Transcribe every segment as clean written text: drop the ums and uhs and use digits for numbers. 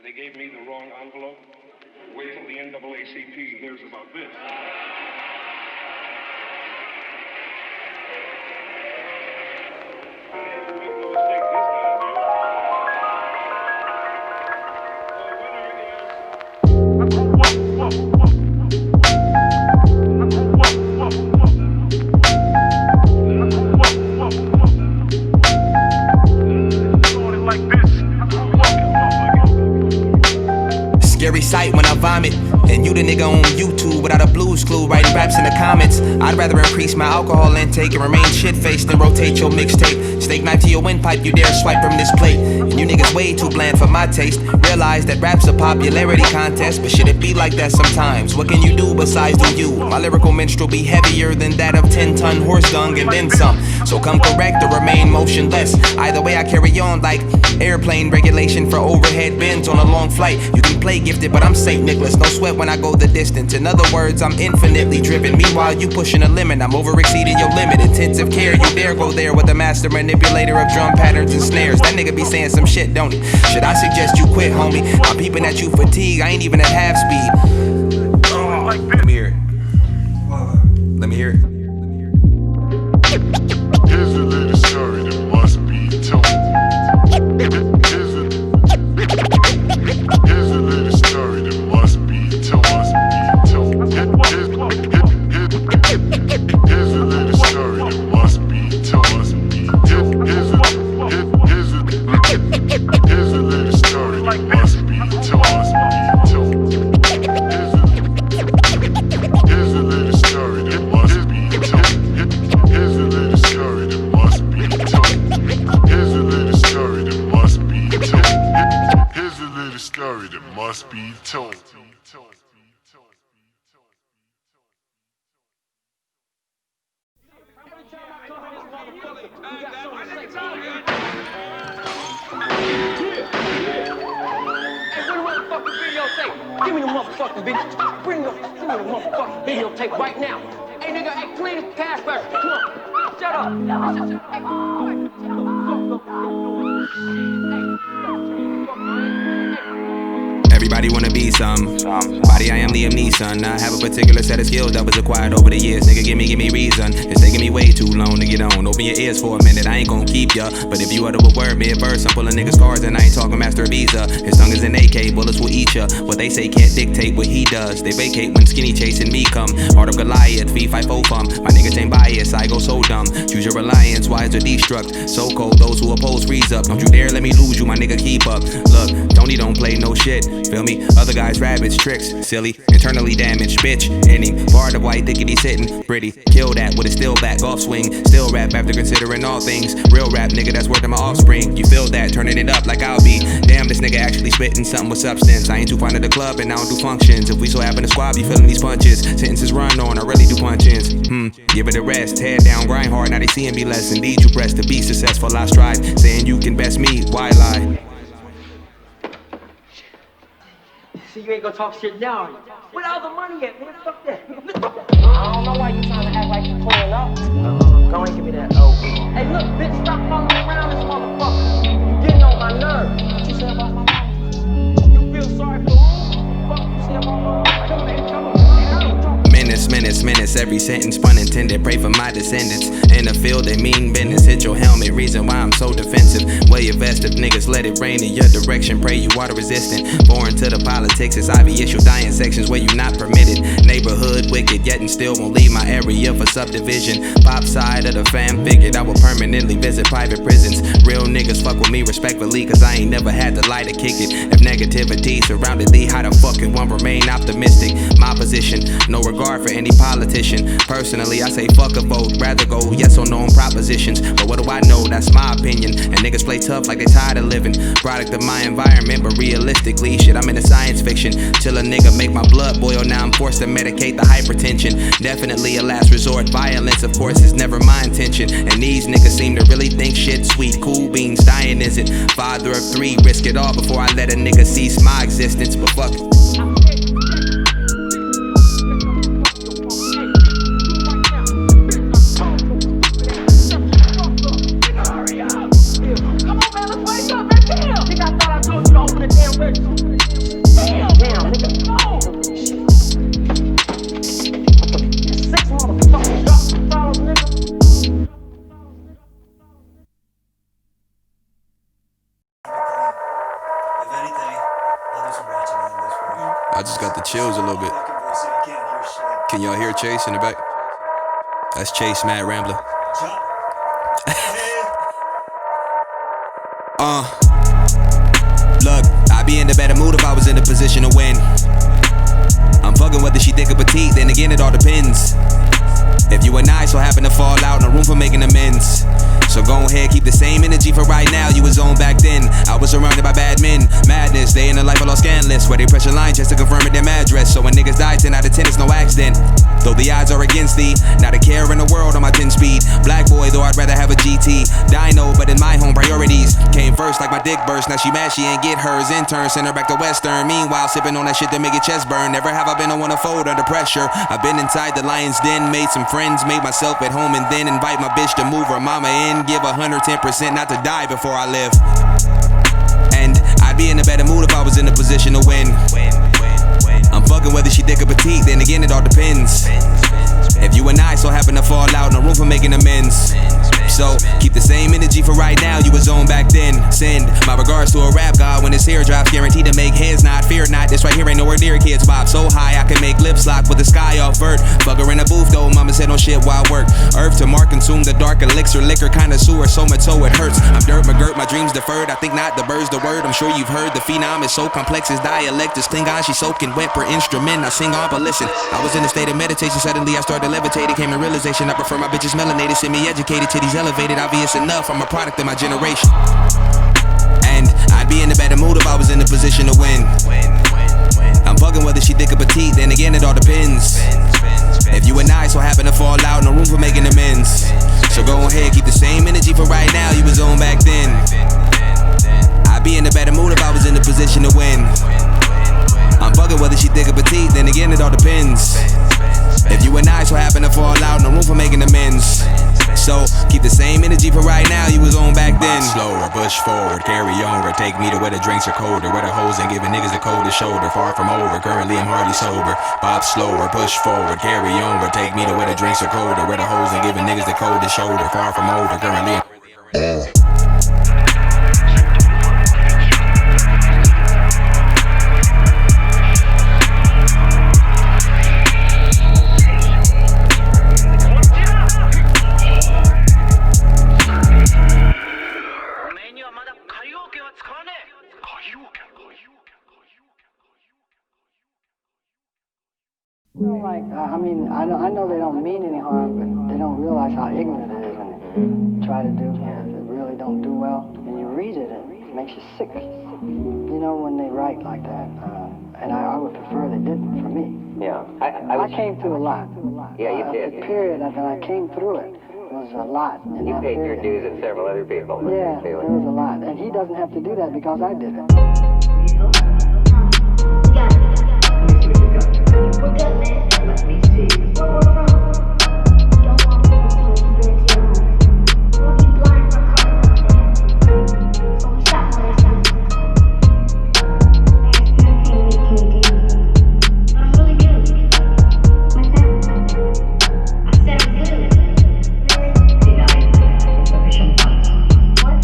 They gave me the wrong envelope. Wait till the NAACP hears about this. Scary sight when I vomit, and you the nigga on YouTube without a blues clue, writing raps in the comments. I'd rather increase my alcohol intake and remain shit-faced than rotate your mixtape. Steak knife to your windpipe, you dare swipe from this plate. And you niggas way too bland for my taste. Realize that rap's a popularity contest, but should it be like that sometimes? What can you do besides do you? My lyrical minstrel be heavier than that of 10-ton horse dung and then some. So come correct or remain motionless. Either way I carry on like airplane regulation for overhead bins on a long flight. You can play gifted, but I'm St. Nicholas, no sweat when I go the distance. In other words, I'm infinitely driven. Meanwhile, you pushing a limit, I'm over exceeding your limit. Intensive care, you dare go there with a master manipulator of drum patterns and snares. That nigga be saying some shit, don't he? Should I suggest you quit, homie? I'm peeping at you fatigue, I ain't even at half speed. Let me hear it. Let me hear it. Here's a little story that must be told. Here's a little story that must be told. Here's a little story that must be told. Here's a little story that must be told. Here's a little story that must be told. Here's a little story that must be told. Here's a little story that must be told. Here's a little story that must be told. Give me the motherfucking video. Give me the motherfucking videotape right now. Hey nigga, hey, clean the cash register. Come on. Shut up. Everybody wanna be some. Body, I am Liam Neeson. I have a particular set of skills that was acquired over the years. Nigga, give me reason. It's taking me way too long to get on. Open your ears for a minute, I ain't gon' keep ya. But if you utter a word mid-verse, I'm pulling niggas' cards and I ain't talking Master Visa. His tongue is an AK, bullets will eat ya. What they say can't dictate what he does. They vacate when skinny chasing me come. Heart of Goliath, fee, fight, fo, fum. My niggas ain't biased, I go so dumb. Choose your reliance, wise or destruct. So cold, those who oppose freeze up. Don't you dare let me lose you, my nigga, keep up. Look, Tony don't play no shit. Feel me? Other guys, rabbits, tricks, silly, internally damaged, bitch. Any part of white thicket he's sitting, pretty. Kill that with a still back off swing. Still rap after considering all things. Real rap, nigga, that's worth my offspring. You feel that, turning it up like I'll be. Damn, this nigga actually spitting something with substance. I ain't too fond of the club and I don't do functions. If we so happen to squad, be feeling these punches. Sentences run on, I really do punch-ins. Give it a rest, head down, grind hard. Now they seeing me less. Indeed, you press to be successful. I strive, saying you can best me. Why lie? See, you ain't gonna talk shit now. Where all the money at, man? Fuck that. I don't know why you trying to act like you pulling up. Go and give me that O. Hey, look, bitch, stop following around this motherfucker. You getting on my nerves. What you say about my life? You feel sorry for who? Fuck you say about my life? Come on, come on. Menace, every sentence pun intended. Pray for my descendants. In the field, they mean business. Hit your helmet, reason why I'm so defensive. Wear your vest if niggas let it rain in your direction. Pray you water resistant. Foreign to the politics, it's Ivy issue dying sections where you not permitted. Neighborhood wicked, yet and still won't leave my area for subdivision. Pop side of the fam figured I will permanently visit private prisons. Real niggas fuck with me respectfully, cause I ain't never had the light to kick it. If negativity surrounded thee, how the fuck can one remain optimistic? My position, no regard for any politician. Personally, I say fuck a vote, rather go yes or no on propositions. But what do I know? That's my opinion. And niggas play tough like they tired of living. Product of my environment, but realistically, shit, I'm into science fiction. Till a nigga make my blood boil, now I'm forced to medicate the hypertension. Definitely a last resort. Violence, of course, is never my intention. And these niggas seem to really think shit sweet. Cool beans, dying isn't. Father of three, risk it all before I let a nigga cease my existence. But fuck it. Come on, man, let's wake up, man. Damn. Nigga, I thought I told you to open the damn register. I just got the chills a little bit. Can y'all hear Chase in the back? That's Chase, Mad Rambler. Look, I'd be in a better mood if I was in a position to win. I'm fucking whether she thick or petite, then again it all depends. If you and I so happen to fall out, no room for making amends. So go ahead, keep the same energy for right now. You was on back then. I was surrounded by bad men. Madness, they in the life of lost Scandalous, where they pressure line just to confirm it, them address. So when niggas die, 10 out of 10, it's no accident. Though the odds are against thee, not a care in the world on my 10 speed. Black boy, though I'd rather have a GT. Dino, but in my home, priorities came first like my dick burst. Now she mad, she ain't get hers. Intern, send her back to Western. Meanwhile, sipping on that shit to make your chest burn. Never have I been on one to fold under pressure. I've been inside the lion's den, made some friends, made myself at home, and then invite my bitch to move her mama in. Give 110% not to die before I live. And I'd be in a better mood if I was in a position to win. I'm fucking whether she thick or petite, then again it all depends. If you and I so happen to fall out, no room for making amends. So keep the same energy for right now, you was on back then. Send my regards to a rap god when his hair drops, guaranteed to make heads nod. Fear not, this right here ain't nowhere near kids bob. So high I can make lips lock with the sky off vert. Fuck her in a booth though, mama said on shit while I work. Earth to mark, consume the dark elixir, liquor kinda sewer, so much so it hurts. I'm dirt, McGirt, my dreams deferred. I think not, the bird's the word. I'm sure you've heard the phenom is so complex, his dialect is Klingon. She's soaking wet per instrument, I sing on, but listen, I was in a state of meditation, suddenly I started levitating. Came to realization I prefer my bitches melanated, semi-educated, titties elevated. Obvious enough, I'm a product of my generation. And I'd be in a better mood if I was in a position to win. I'm fucking whether she thick or petite, then again it all depends. If you and I so happen to fall out, no room for making amends. So go ahead, keep the same energy for right now, you was on back then. I'd be in a better mood if I was in a position to win. I'm fucking whether she thick or petite, then again it all depends. If you and I so happen to fall out, no room for making amends. So keep the same energy for right now, you was on back then. Slower, push forward, carry on, or take me to where the drinks are colder, where the hoes ain't giving niggas the coldest shoulder. Far from over, currently I'm hardly sober. Pop slower, push forward, carry on, or take me to where the drinks are colder, where the hoes ain't giving niggas the coldest shoulder. Far from over, currently I know they don't mean any harm, but they don't realize how ignorant it is and try to do things that really don't do well. And you read it, it makes you sick. You know, when they write like that, and I would prefer they didn't for me. Yeah. I came through a lot. Yeah, you did. The period that I came through it was a lot. You paid your dues and several other people. Yeah, it was a lot. And he doesn't have to do that because I did it. Let me see where we're from. Don't want people to experience your life. We'll be blind for content. So we stop for this time. There's nothing we can do. I'm really good. What's that? I said I'm good. The guy is sufficient funds. What?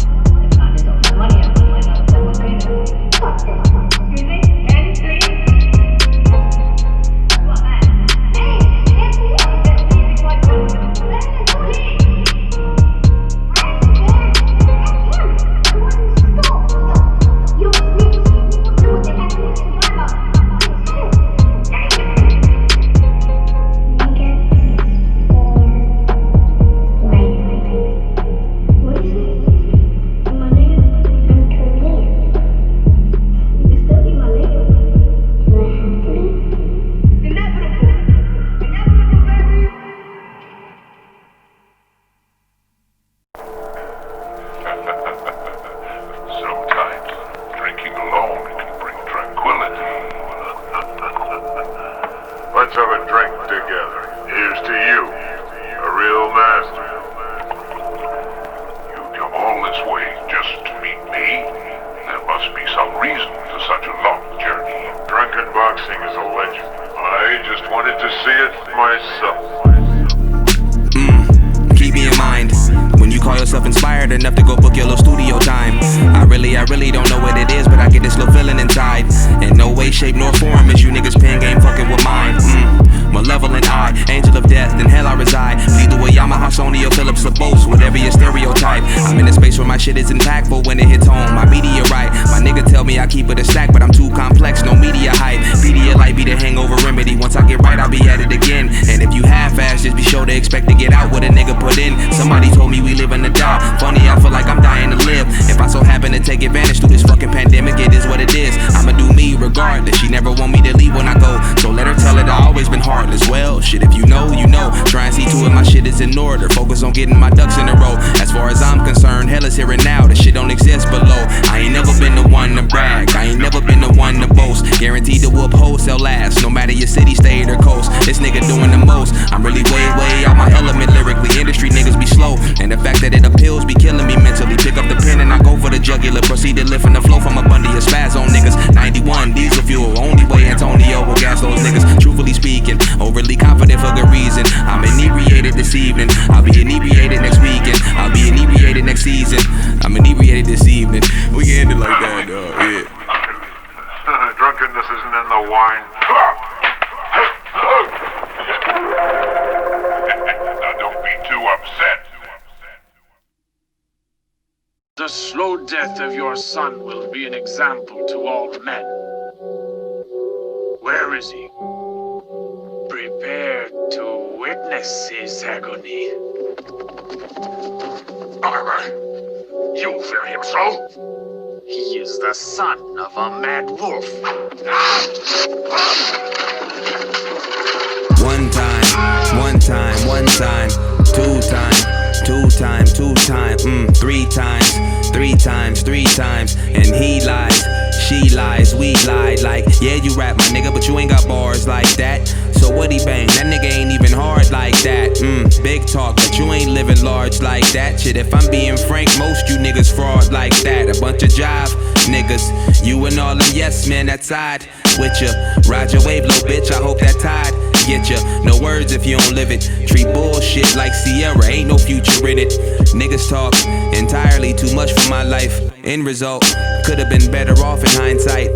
If not, they don't have money. I'm going to let someone pay them. Fuck that. Excuse me? And three? Keep me in mind when you call yourself inspired enough to go book your little studio time. I really don't know what it is, but I get this little feeling inside. In no way, shape nor form as you niggas pen game fucking with mine. Malevolent eye, angel of death, in hell I reside. Bleed the way I'm a Antoniio, Phillips of boast, whatever your stereotype. I'm in a space where my shit is impactful when it hits home. My meteorite, my nigga tell me I keep it a stack, but I'm too complex, no media hype. Pedialyte be the hangover remedy. Once I get right, I'll be at it again. And if you half-ass, just be sure to expect to get out what a nigga put in. Somebody told me we live in the die. Funny, I feel like I'm dying to live. If I so happen to take advantage through this fucking pandemic, it is what it is. I'ma do me regardless. She never want me to leave when I go, so let her tell it I always been heartless. Well, shit, if you know, you know. Try and see to it my shit is in order. Focus on getting my ducks in a row. As far as I'm concerned, hell is here and now. The shit don't exist below. I ain't never been the one to brag. I ain't never been the one to boast. Guaranteed to whoop wholesale last, no matter your city, state, or coast. This nigga doing the most. I'm really way out my element lyrically. Industry niggas be slow, and the fact that it appeals be killing me mentally. Pick up the pen and I go for the jugular. Proceed to lift from the flow from a bundy of spaz on niggas. 91 diesel fuel, only way Antoniio will gas those niggas. Truthfully speaking, overly confident for good reason. I'm inebriated this evening. I'll be inebriated next weekend. I'll be inebriated next season. I'm inebriated this evening. We can end it like that, yeah. Drunkenness isn't in the wine. Now don't be too upset. The slow death of your son will be an example to all men. Where is he? Prepare to witness his agony. Armor, you fear him so? He is the son of a mad wolf. One time, two times, and he lies, she lies, we lied. Like, yeah, you rap, my nigga, but you ain't got bars like that. So what he bang? That nigga ain't even hard like that. Big talk, but you ain't living large like that. Shit, if I'm being frank, most you niggas fraud like that. A bunch of jive niggas, you and all them yes men that side with ya. Ride your wave, little bitch, I hope that tide get ya. No words if you don't live it. Treat bullshit like Sierra, ain't no future in it. Niggas talk entirely too much for my life. End result, could've been better off in hindsight.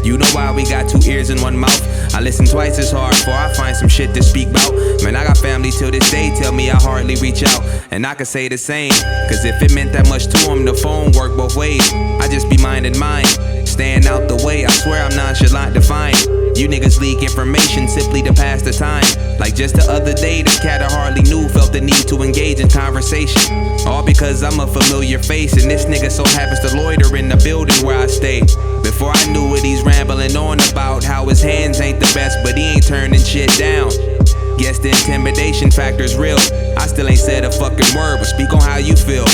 You know why we got 2 ears and 1 mouth? I listen twice as hard before I find some shit to speak about. Man, I got family till this day tell me I hardly reach out. And I could say the same, cause if it meant that much to them, the phone work both ways. I just be minding mine, staying out the way. I swear I'm nonchalant defined. You niggas leak information simply to pass the time. Like just the other day, this cat I hardly knew felt the need to engage in conversation. All because I'm a familiar face, and this nigga so happens to loiter in the building where I stay. Before I knew it, he's rambling on about how his hands ain't the best, but he ain't turning shit down. Guess the intimidation factor's real. I still ain't said a fucking word, but speak on how you feel.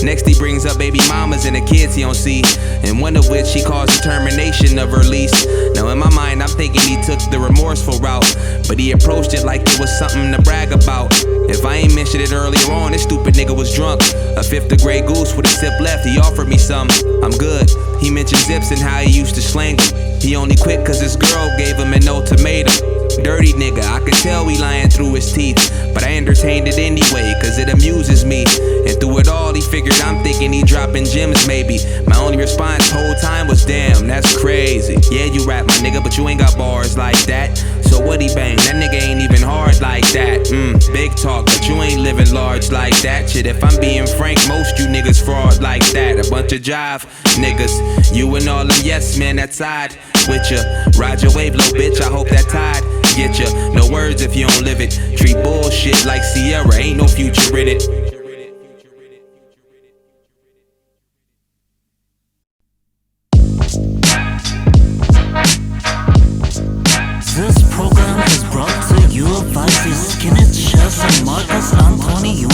Next he brings up baby mamas and the kids he don't see, and one of which he calls the termination of her lease. Now in my mind I'm thinking he took the remorseful route, but he approached it like it was something to brag about. If I ain't mentioned it earlier on, this stupid nigga was drunk. A 5th of Grey Goose with a sip left, he offered me some. I'm good. He mentioned zips and how he used to slang them. He only quit cause his girl gave him an ultimatum. Dirty nigga, I could tell he lying through his teeth, but I entertained it anyway, cause it amuses me. And through it all, he figured I'm thinking he dropping gems maybe. My only response whole time was damn, that's crazy. Yeah, you rap my nigga, but you ain't got bars like that. So what he bang? That nigga ain't even hard like that. Big talk, but you ain't living large like that. Shit, if I'm being frank, most you niggas fraud like that. A bunch of jive niggas, you and all them yes men that side with ya. Ride your wave, little bitch, I hope that tide get ya. No words if you don't live it. Treat bullshit like Sierra, ain't no future in it. This program is brought to you by the skinny chest and Marcus Antoniio.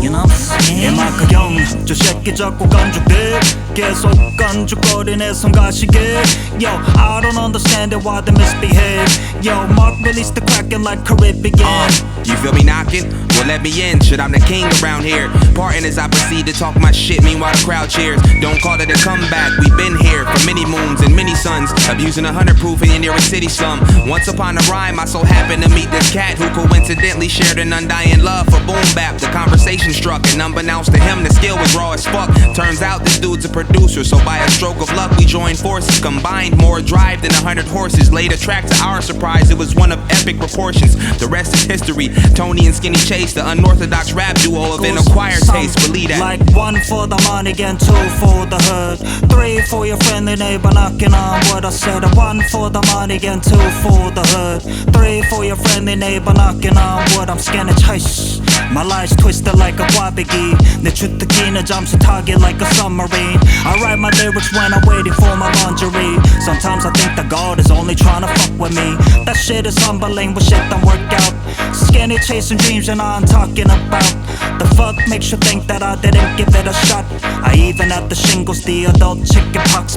You know what I'm saying? 마크 형, 저 새끼 자꾸 간죽대 계속 간죽거리네 손가시게. Yo, I don't understand it, why they misbehave. Yo, Mark released the Kraken like Caribbean. You feel me knocking? Well, let me in, shit, I'm the king around here. Parting as I proceed to talk my shit, meanwhile the crowd cheers. Don't call it a comeback, we've been here for many moons and many suns, abusing 100 proof in your nearest city slum. Once upon a rhyme, I so happened to meet this cat who coincidentally shared an undying love for boom bap. The conversation struck, and unbeknownst to him, the skill was raw as fuck. Turns out this dude's a producer, so by a stroke of luck, we joined forces, combined more drive than 100 horses. Laid a track to our surprise, it was one of epic proportions. The rest is history. Tony and Skinny Chase, the unorthodox rap duo of an acquired taste, believe that. Like 1 for the money and 2 for the hood, 3 for your friendly neighbor knocking on what I said. 1 for the money and 2 for the hood, 3 for your friendly neighbor knocking on what I'm scanning chase. My life's twisted like a wabi-gi. 내 주특기는 잠수 타기 like a submarine. I write my lyrics when I'm waiting for my lingerie. Sometimes I think that God is only trying to fuck with me. That shit is humbling, but shit don't work out. Skinny chasing dreams and I'm talking about. The fuck makes you think that I didn't give it a shot. I even had the shingles, the adult chicken pox.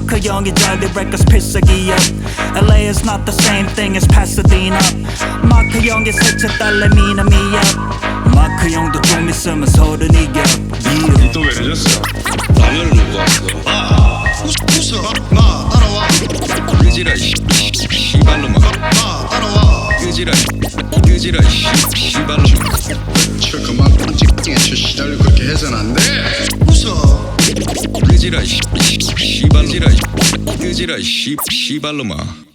그 형이 jolly records 필살기야. LA is not the same thing as Pasadena. 그 형이 살짝 달래 미남이야. 그 형도 좀 있으면 서른이야. 또 왜 늦었어? 라면을 먹고 왔어. 웃어. 마 따라와. 끄지라 씨발놈아. 마 따라와. 끄지라 씨발놈아. 저 그만큼 찍찍에 저 시달려 그렇게 해서는 안 돼. 웃어. 끄지라 씨발놈아. 끄지라 씨발놈아.